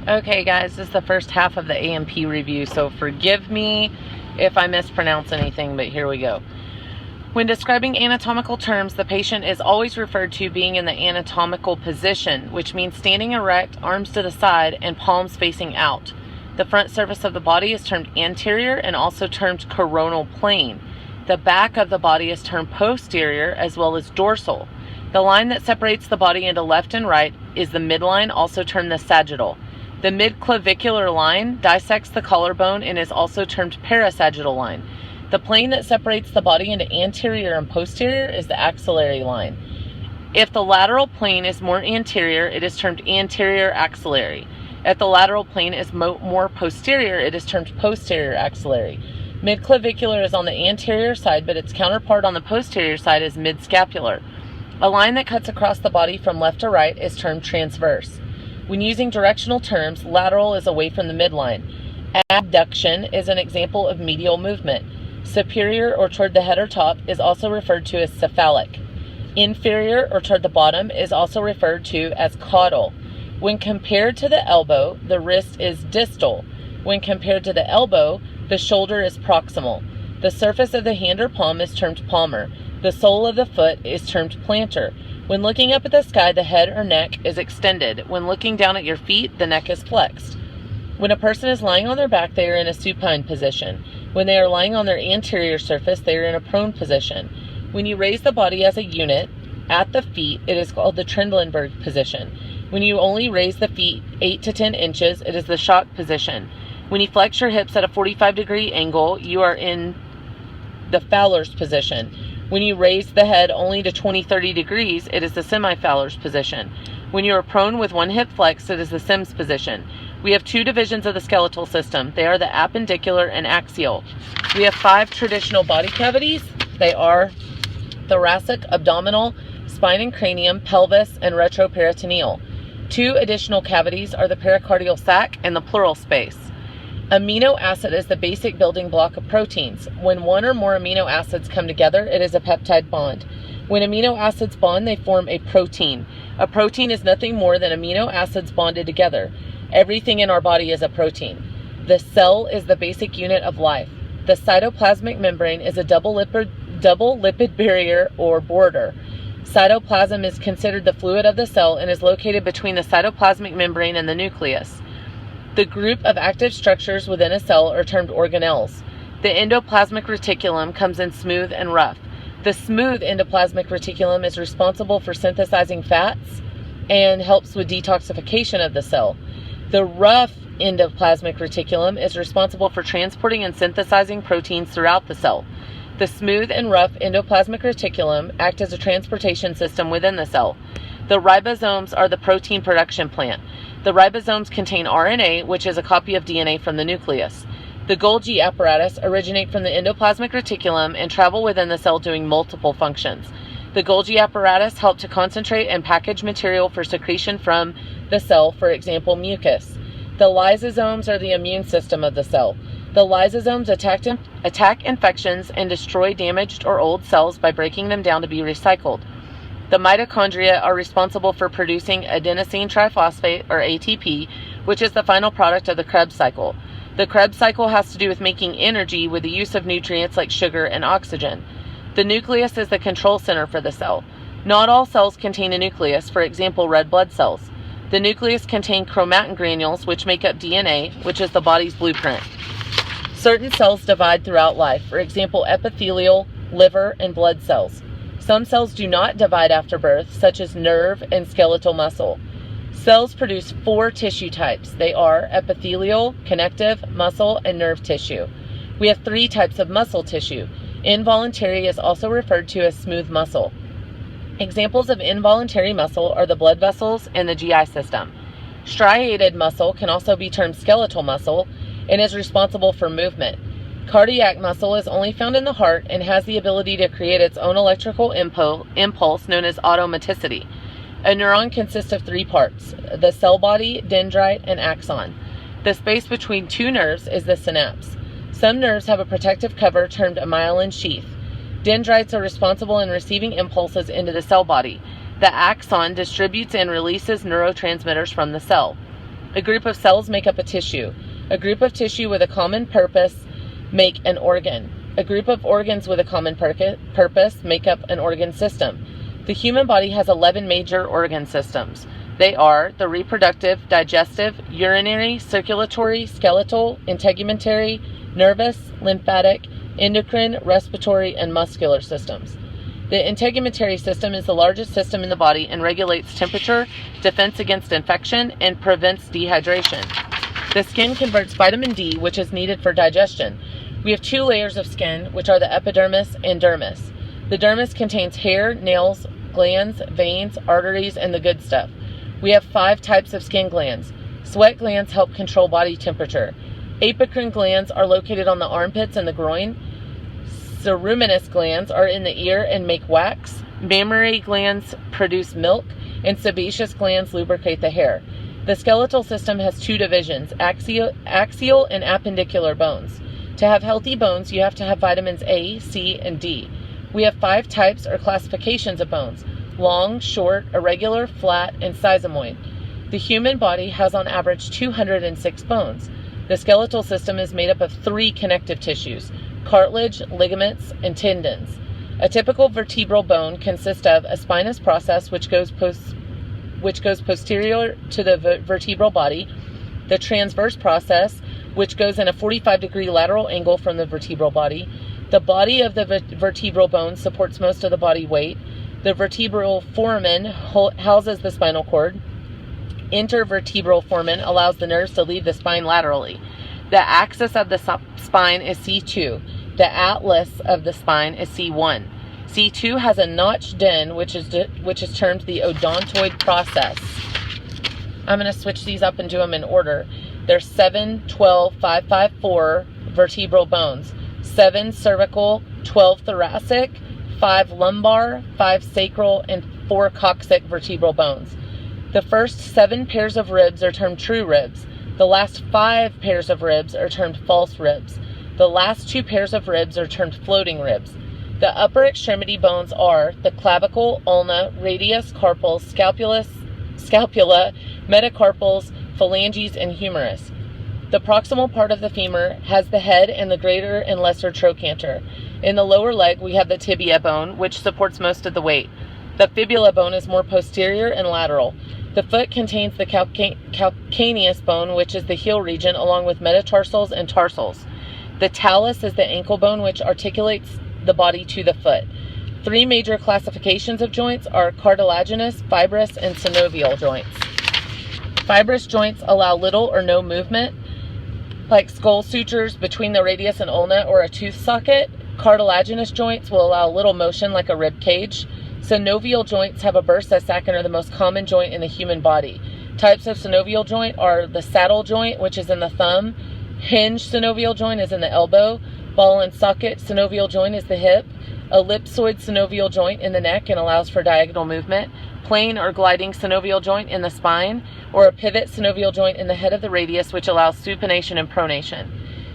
Okay guys, this is the first half of the A&P review, so forgive me if I mispronounce anything, but here we go. When describing anatomical terms, the patient is always referred to being in the anatomical position, which means standing erect, arms to the side, and palms facing out. The front surface of the body is termed anterior and also termed coronal plane. The back of the body is termed posterior as well as dorsal. The line that separates the body into left and right is the midline, also termed the sagittal. The midclavicular line dissects the collarbone and is also termed parasagittal line. The plane that separates the body into anterior and posterior is the axillary line. If the lateral plane is more anterior, it is termed anterior axillary. If the lateral plane is more posterior, it is termed posterior axillary. Midclavicular is on the anterior side, but its counterpart on the posterior side is midscapular. A line that cuts across the body from left to right is termed transverse. When using directional terms, lateral is away from the midline. Abduction is an example of medial movement. Superior or toward the head or top is also referred to as cephalic. Inferior or toward the bottom is also referred to as caudal. When compared to the elbow, the wrist is distal. When compared to the elbow, the shoulder is proximal. The surface of the hand or palm is termed palmar. The sole of the foot is termed plantar. When looking up at the sky, the head or neck is extended. When looking down at your feet, the neck is flexed. When a person is lying on their back, they are in a supine position. When they are lying on their anterior surface, they are in a prone position. When you raise the body as a unit at the feet, it is called the Trendelenburg position. When you only raise the feet 8 to 10 inches, it is the Schock position. When you flex your hips at a 45-degree angle, you are in the Fowler's position. When you raise the head only to 20-30 degrees, it is the semi-Fowler's position. When you are prone with one hip flexed, it is the Sims position. We have two divisions of the skeletal system. They are the appendicular and axial. We have 5 traditional body cavities. They are thoracic, abdominal, spine and cranium, pelvis, and retroperitoneal. 2 additional cavities are the pericardial sac and the pleural space. Amino acid is the basic building block of proteins. When one or more amino acids come together, it is a peptide bond. When amino acids bond, they form a protein. A protein is nothing more than amino acids bonded together. Everything in our body is a protein. The cell is the basic unit of life. The cytoplasmic membrane is a double lipid barrier or border. Cytoplasm is considered the fluid of the cell and is located between the cytoplasmic membrane and the nucleus. The group of active structures within a cell are termed organelles. The endoplasmic reticulum comes in smooth and rough. The smooth endoplasmic reticulum is responsible for synthesizing fats and helps with detoxification of the cell. The rough endoplasmic reticulum is responsible for transporting and synthesizing proteins throughout the cell. The smooth and rough endoplasmic reticulum act as a transportation system within the cell. The ribosomes are the protein production plant. The ribosomes contain RNA, which is a copy of DNA from the nucleus. The Golgi apparatus originate from the endoplasmic reticulum and travel within the cell doing multiple functions. The Golgi apparatus help to concentrate and package material for secretion from the cell, for example, mucus. The lysosomes are the immune system of the cell. The lysosomes attack infections and destroy damaged or old cells by breaking them down to be recycled. The mitochondria are responsible for producing adenosine triphosphate, or ATP, which is the final product of the Krebs cycle. The Krebs cycle has to do with making energy with the use of nutrients like sugar and oxygen. The nucleus is the control center for the cell. Not all cells contain a nucleus, for example, red blood cells. The nucleus contains chromatin granules, which make up DNA, which is the body's blueprint. Certain cells divide throughout life, for example, epithelial, liver, and blood cells. Some cells do not divide after birth, such as nerve and skeletal muscle. Cells produce 4 tissue types. They are epithelial, connective, muscle, and nerve tissue. We have 3 types of muscle tissue. Involuntary is also referred to as smooth muscle. Examples of involuntary muscle are the blood vessels and the GI system. Striated muscle can also be termed skeletal muscle and is responsible for movement. Cardiac muscle is only found in the heart and has the ability to create its own electrical impulse known as automaticity. A neuron consists of 3 parts: the cell body, dendrite, and axon. The space between 2 nerves is the synapse. Some nerves have a protective cover termed a myelin sheath. Dendrites are responsible in receiving impulses into the cell body. The axon distributes and releases neurotransmitters from the cell. A group of cells make up a tissue. A group of tissue with a common purpose make an organ. A group of organs with a common purpose make up an organ system. The human body has 11 major organ systems. They are the reproductive, digestive, urinary, circulatory, skeletal, integumentary, nervous, lymphatic, endocrine, respiratory, and muscular systems. The integumentary system is the largest system in the body and regulates temperature, defense against infection, and prevents dehydration. The skin converts vitamin D, which is needed for digestion. We have 2 layers of skin, which are the epidermis and dermis. The dermis contains hair, nails, glands, veins, arteries, and the good stuff. We have 5 types of skin glands. Sweat glands help control body temperature. Apocrine glands are located on the armpits and the groin. Ceruminous glands are in the ear and make wax. Mammary glands produce milk, and sebaceous glands lubricate the hair. The skeletal system has 2 divisions, axial and appendicular bones. To have healthy bones, you have to have vitamins A, C, and D. We have 5 types or classifications of bones: long, short, irregular, flat, and sesamoid. The human body has on average 206 bones. The skeletal system is made up of 3 connective tissues: cartilage, ligaments, and tendons. A typical vertebral bone consists of a spinous process which goes posterior to the vertebral body, the transverse process which goes in a 45-degree lateral angle from the vertebral body. The body of the vertebral bone supports most of the body weight. The vertebral foramen houses the spinal cord. Intervertebral foramen allows the nerves to leave the spine laterally. The axis of the spine is C2. The atlas of the spine is C1. C2 has a notched den, which is termed the odontoid process. I'm going to switch these up and do them in order. There's 7, 12, 5, 5, 4 vertebral bones. 7 cervical, 12 thoracic, 5 lumbar, 5 sacral, and 4 coccyx vertebral bones. The first 7 pairs of ribs are termed true ribs. The last 5 pairs of ribs are termed false ribs. The last 2 pairs of ribs are termed floating ribs. The upper extremity bones are the clavicle, ulna, radius, carpals, scapula, metacarpals, phalanges, and humerus. The proximal part of the femur has the head and the greater and lesser trochanter. In the lower leg, we have the tibia bone, which supports most of the weight. The fibula bone is more posterior and lateral. The foot contains the calcaneus bone, which is the heel region, along with metatarsals and tarsals. The talus is the ankle bone, which articulates the body to the foot. 3 major classifications of joints are cartilaginous, fibrous, and synovial joints. Fibrous joints allow little or no movement, like skull sutures between the radius and ulna or a tooth socket. Cartilaginous joints will allow little motion, like a rib cage. Synovial joints have a bursa sac and are the most common joint in the human body. Types of synovial joint are the saddle joint, which is in the thumb. Hinge synovial joint is in the elbow. Ball and socket synovial joint is the hip. Ellipsoid synovial joint in the neck and allows for diagonal movement. Plane or gliding synovial joint in the spine, or a pivot synovial joint in the head of the radius, which allows supination and pronation.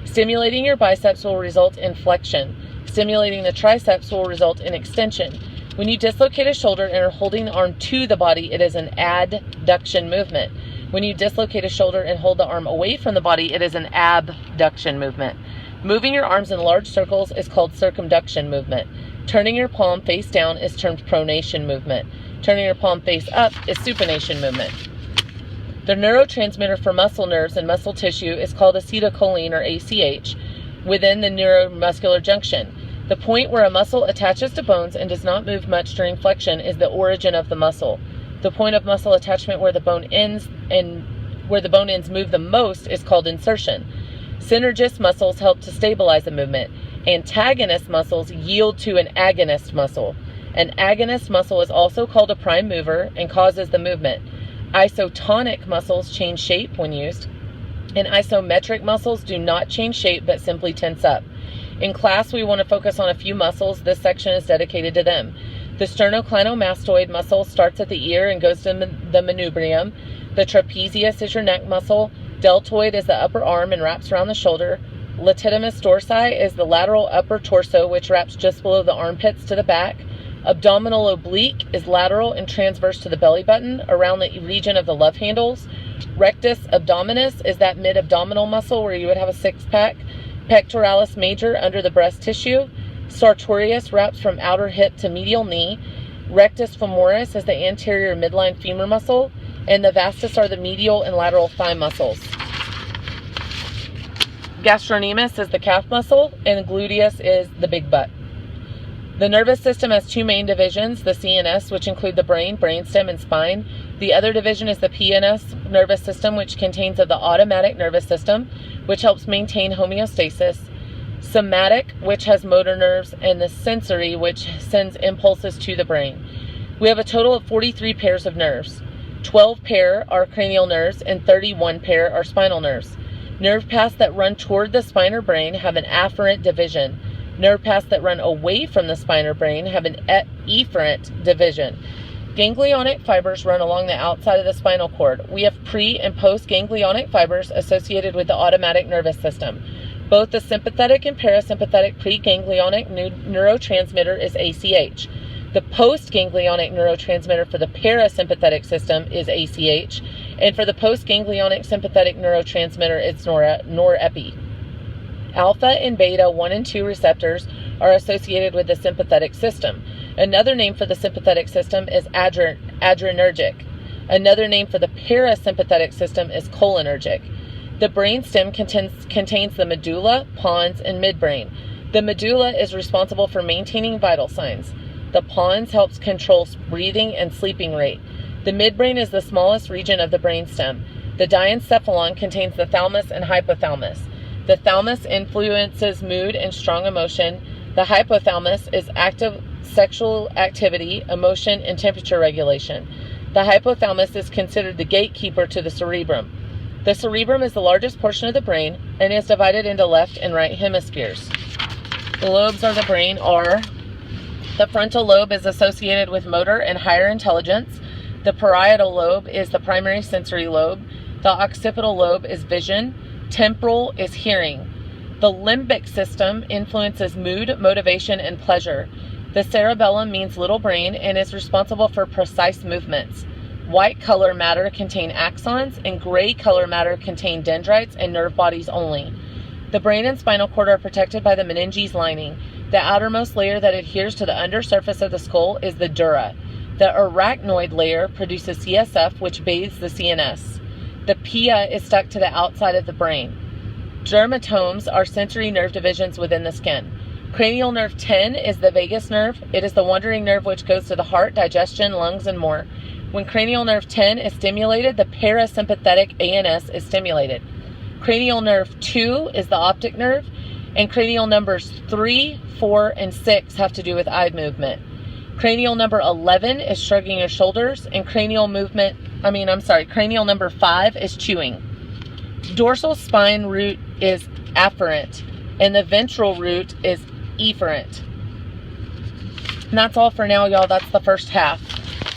Stimulating your biceps will result in flexion. Stimulating the triceps will result in extension. When you dislocate a shoulder and are holding the arm to the body, it is an adduction movement. When you dislocate a shoulder and hold the arm away from the body, it is an abduction movement. Moving your arms in large circles is called circumduction movement. Turning your palm face down is termed pronation movement. Turning your palm face up is supination movement. The neurotransmitter for muscle nerves and muscle tissue is called acetylcholine, or ACH, within the neuromuscular junction. The point where a muscle attaches to bones and does not move much during flexion is the origin of the muscle. The point of muscle attachment where the bone ends move the most is called insertion. Synergist muscles help to stabilize the movement. Antagonist muscles yield to an agonist muscle. An agonist muscle is also called a prime mover and causes the movement. Isotonic muscles change shape when used, and isometric muscles do not change shape but simply tense up. In class, we want to focus on a few muscles. This section is dedicated to them. The sternocleidomastoid muscle starts at the ear and goes to the manubrium. The trapezius is your neck muscle. Deltoid is the upper arm and wraps around the shoulder. Latissimus dorsi is the lateral upper torso, which wraps just below the armpits to the back. Abdominal oblique is lateral and transverse to the belly button, around the region of the love handles. Rectus abdominis is that mid-abdominal muscle where you would have a six-pack. Pectoralis major under the breast tissue. Sartorius wraps from outer hip to medial knee. Rectus femoris is the anterior midline femur muscle. And the vastus are the medial and lateral thigh muscles. Gastrocnemius is the calf muscle, and gluteus is the big butt. The nervous system has two main divisions, the CNS, which include the brain, brainstem, and spine. The other division is the PNS nervous system, which contains of the automatic nervous system, which helps maintain homeostasis, somatic, which has motor nerves, and the sensory, which sends impulses to the brain. We have a total of 43 pairs of nerves. 12 pair are cranial nerves, and 31 pair are spinal nerves. Nerve paths that run toward the spine or brain have an afferent division. Nerve paths that run away from the spine or brain have an efferent division. Ganglionic fibers run along the outside of the spinal cord. We have pre- and post-ganglionic fibers associated with the automatic nervous system. Both the sympathetic and parasympathetic pre-ganglionic neurotransmitter is ACH. The post-ganglionic neurotransmitter for the parasympathetic system is ACH, and for the post-ganglionic sympathetic neurotransmitter, it's norepi. Alpha and beta 1 and 2 receptors are associated with the sympathetic system. Another name for the sympathetic system is adrenergic. Another name for the parasympathetic system is cholinergic. The brainstem contains the medulla, pons, and midbrain. The medulla is responsible for maintaining vital signs. The pons helps control breathing and sleeping rate. The midbrain is the smallest region of the brainstem. The diencephalon contains the thalamus and hypothalamus. The thalamus influences mood and strong emotion. The hypothalamus is active sexual activity, emotion, and temperature regulation. The hypothalamus is considered the gatekeeper to the cerebrum. The cerebrum is the largest portion of the brain and is divided into left and right hemispheres. The lobes of the brain are: the frontal lobe is associated with motor and higher intelligence. The parietal lobe is the primary sensory lobe. The occipital lobe is vision. Temporal is hearing. The limbic system influences mood, motivation, and pleasure. The cerebellum means little brain and is responsible for precise movements. White color matter contain axons, and gray color matter contain dendrites and nerve bodies only. The brain and spinal cord are protected by the meninges lining. The outermost layer that adheres to the undersurface of the skull is the dura. The arachnoid layer produces CSF, which bathes the CNS. The pia is stuck to the outside of the brain. Dermatomes are sensory nerve divisions within the skin. Cranial nerve 10 is the vagus nerve. It is the wandering nerve which goes to the heart, digestion, lungs, and more. When cranial nerve 10 is stimulated, the parasympathetic ANS is stimulated. Cranial nerve 2 is the optic nerve, and cranial numbers 3, 4, and 6 have to do with eye movement. Cranial number 11 is shrugging your shoulders, and cranial number 5 is chewing. Dorsal spine root is afferent, and the ventral root is efferent. And that's all for now, y'all. That's the first half.